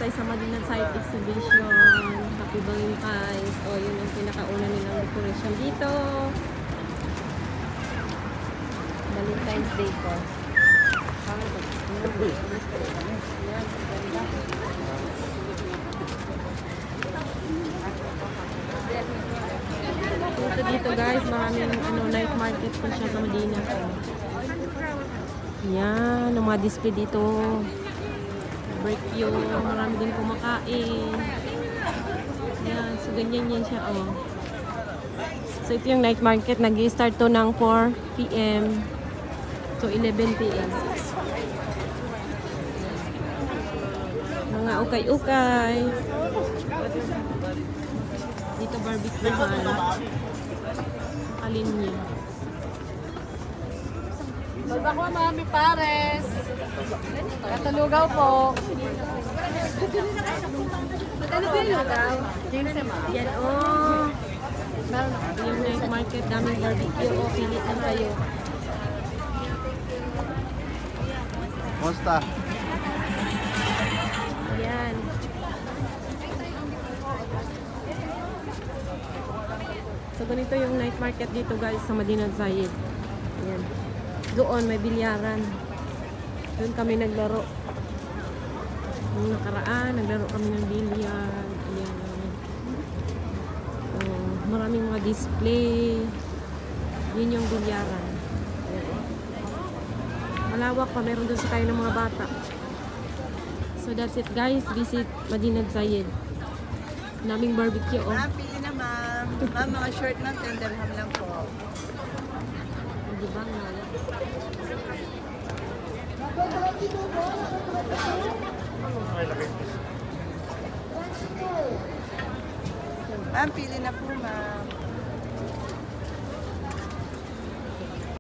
tayo sa Madinat Site Exhibition. Happy Valentine's. O, yun yung pinakauna nilang decoration dito. Valentine's Day ko. Dito guys, maraming night market po siya sa Medina. Yan, ang mga display dito. Break yun, marami din kumakain. Yan, so ganyan yan siya. Oh. So ito yung night market, nag-start to ng 4 PM to 11 PM. Mga ukay-ukay. Dito barbecue hall. Alin niya. Baba ko, Mami Pares. Katalugaw po. Magkano ba yung lugaw? 15, ma. Yan, oh. Yung night market, daming barbecue. Oh, pilit lang kayo. Musta? Yan. So, ganito yung night market dito guys sa Madinat Zayed. Yan. Doon may bilyaran. Doon kami naglaro. Nung nakaraan, naglaro kami ng bilyar. Ayan. Oh, maraming mga display. Yun yung bilyaran. Ayan. Malawak pa. Meron doon sa tayo ng mga bata. So that's it guys. Visit Madinat Zayed. Naming barbecue. Oh. Pili na, ma'am. Ma'am, mga short lang, tender ham lang po. Di ba nga? Ma'am, pili na po, ma'am.